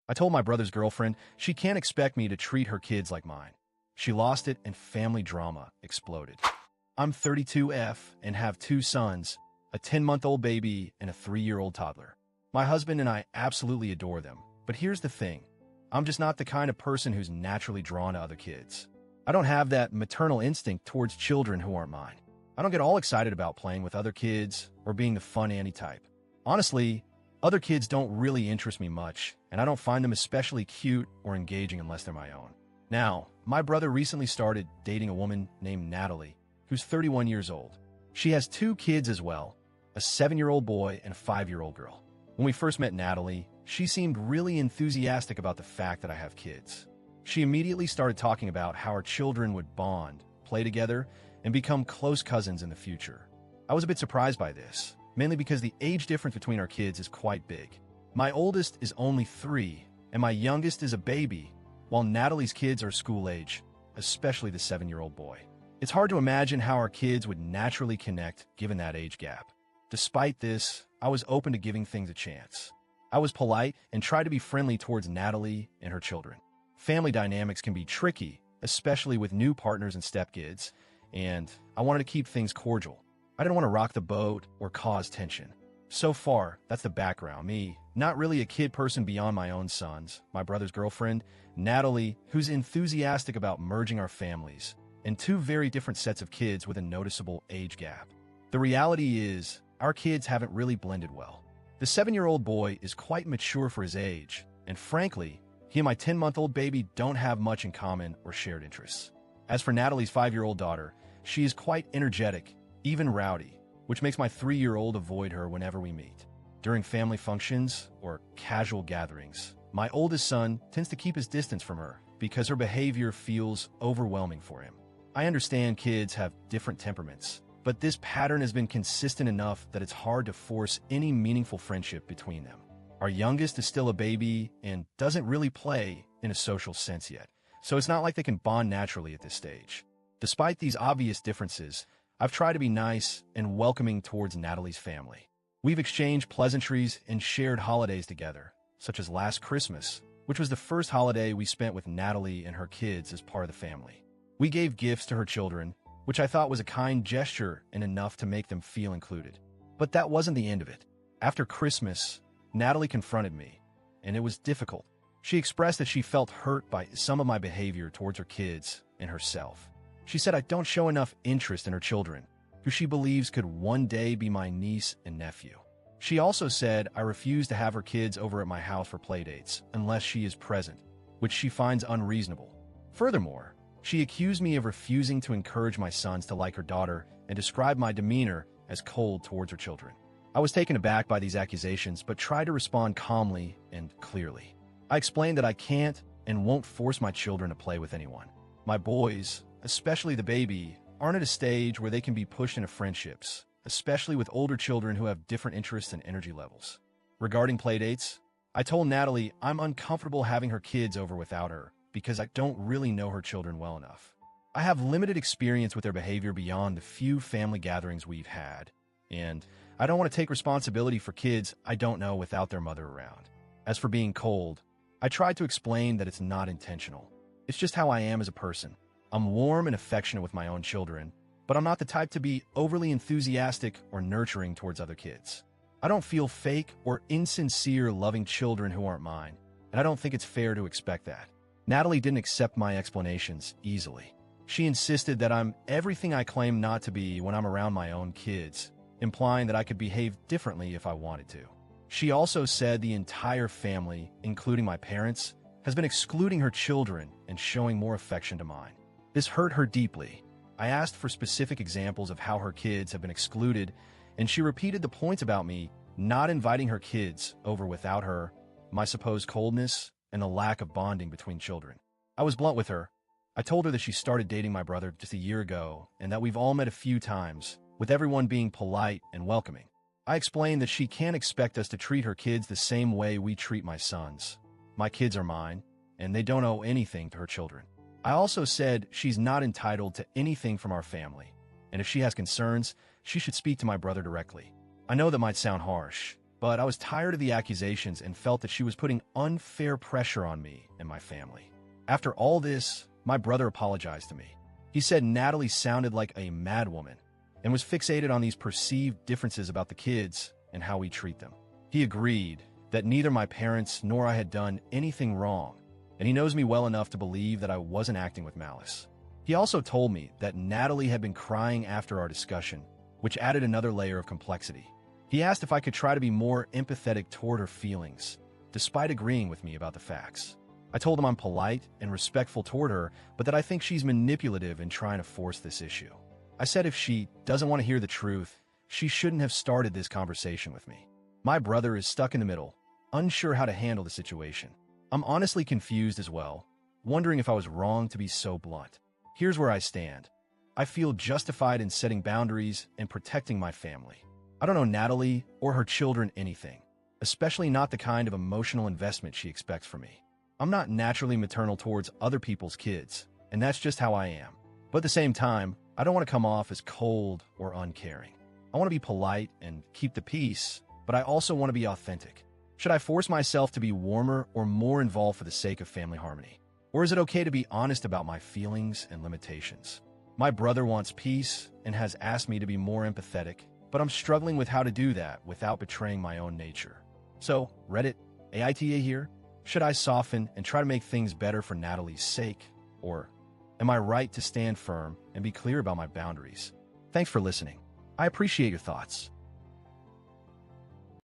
I told my brother's girlfriend she can't expect me to treat her kids like mine. She lost it and family drama exploded. I'm 32F and have two sons, a 10-month-old baby and a 3-year-old toddler. My husband and I absolutely adore them, but here's the thing. I'm just not the kind of person who's naturally drawn to other kids. I don't have that maternal instinct towards children who aren't mine. I don't get all excited about playing with other kids or being the fun Annie type. Honestly, other kids don't really interest me much, and I don't find them especially cute or engaging unless they're my own. Now, my brother recently started dating a woman named Natalie, who's 31 years old. She has 2 kids as well, a 7-year-old boy and a 5-year-old girl. When we first met Natalie, she seemed really enthusiastic about the fact that I have kids. She immediately started talking about how our children would bond, play together, and become close cousins in the future. I was a bit surprised by this, mainly because the age difference between our kids is quite big. My oldest is only 3, and my youngest is a baby, while Natalie's kids are school age, especially the 7-year-old boy. It's hard to imagine how our kids would naturally connect given that age gap. Despite this, I was open to giving things a chance. I was polite and tried to be friendly towards Natalie and her children. Family dynamics can be tricky, especially with new partners and stepkids, and I wanted to keep things cordial. I didn't want to rock the boat or cause tension. So far, that's the background. Me, not really a kid person beyond my own sons, my brother's girlfriend, Natalie, who's enthusiastic about merging our families, and 2 very different sets of kids with a noticeable age gap. The reality is, our kids haven't really blended well. The 7-year-old boy is quite mature for his age, and frankly, he and my 10-month-old baby don't have much in common or shared interests. As for Natalie's 5-year-old daughter, she is quite energetic, even rowdy, which makes my 3-year-old avoid her whenever we meet. During family functions or casual gatherings, my oldest son tends to keep his distance from her because her behavior feels overwhelming for him. I understand kids have different temperaments, but this pattern has been consistent enough that it's hard to force any meaningful friendship between them. Our youngest is still a baby and doesn't really play in a social sense yet, so it's not like they can bond naturally at this stage. Despite these obvious differences, I've tried to be nice and welcoming towards Natalie's family. We've exchanged pleasantries and shared holidays together, such as last Christmas, which was the first holiday we spent with Natalie and her kids as part of the family. We gave gifts to her children, which I thought was a kind gesture and enough to make them feel included. But that wasn't the end of it. After Christmas, Natalie confronted me, and it was difficult. She expressed that she felt hurt by some of my behavior towards her kids and herself. She said I don't show enough interest in her children, who she believes could one day be my niece and nephew. She also said I refuse to have her kids over at my house for playdates unless she is present, which she finds unreasonable. Furthermore, she accused me of refusing to encourage my sons to like her daughter and described my demeanor as cold towards her children. I was taken aback by these accusations, but tried to respond calmly and clearly. I explained that I can't and won't force my children to play with anyone. My boys, especially the baby, aren't at a stage where they can be pushed into friendships, especially with older children who have different interests and energy levels. Regarding playdates, I told Natalie I'm uncomfortable having her kids over without her because I don't really know her children well enough. I have limited experience with their behavior beyond the few family gatherings we've had, and I don't want to take responsibility for kids I don't know without their mother around. As for being cold, I tried to explain that it's not intentional. It's just how I am as a person. I'm warm and affectionate with my own children, but I'm not the type to be overly enthusiastic or nurturing towards other kids. I don't feel fake or insincere loving children who aren't mine, and I don't think it's fair to expect that. Natalie didn't accept my explanations easily. She insisted that I'm everything I claim not to be when I'm around my own kids, implying that I could behave differently if I wanted to. She also said the entire family, including my parents, has been excluding her children and showing more affection to mine. This hurt her deeply. I asked for specific examples of how her kids have been excluded, and she repeated the points about me not inviting her kids over without her, my supposed coldness, and the lack of bonding between children. I was blunt with her. I told her that she started dating my brother just a year ago and that we've all met a few times, with everyone being polite and welcoming. I explained that she can't expect us to treat her kids the same way we treat my sons. My kids are mine, and they don't owe anything to her children. I also said she's not entitled to anything from our family, and if she has concerns, she should speak to my brother directly. I know that might sound harsh, but I was tired of the accusations and felt that she was putting unfair pressure on me and my family. After all this, my brother apologized to me. He said Natalie sounded like a madwoman and was fixated on these perceived differences about the kids and how we treat them. He agreed that neither my parents nor I had done anything wrong, and he knows me well enough to believe that I wasn't acting with malice. He also told me that Natalie had been crying after our discussion, which added another layer of complexity. He asked if I could try to be more empathetic toward her feelings, despite agreeing with me about the facts. I told him I'm polite and respectful toward her, but that I think she's manipulative in trying to force this issue. I said if she doesn't want to hear the truth, she shouldn't have started this conversation with me. My brother is stuck in the middle, unsure how to handle the situation. I'm honestly confused as well, wondering if I was wrong to be so blunt. Here's where I stand. I feel justified in setting boundaries and protecting my family. I don't know Natalie or her children anything, especially not the kind of emotional investment she expects from me. I'm not naturally maternal towards other people's kids, and that's just how I am. But at the same time, I don't want to come off as cold or uncaring. I want to be polite and keep the peace, but I also want to be authentic. Should I force myself to be warmer or more involved for the sake of family harmony? Or is it okay to be honest about my feelings and limitations? My brother wants peace and has asked me to be more empathetic, but I'm struggling with how to do that without betraying my own nature. So, Reddit, AITA here. Should I soften and try to make things better for Natalie's sake? Or am I right to stand firm and be clear about my boundaries? Thanks for listening. I appreciate your thoughts.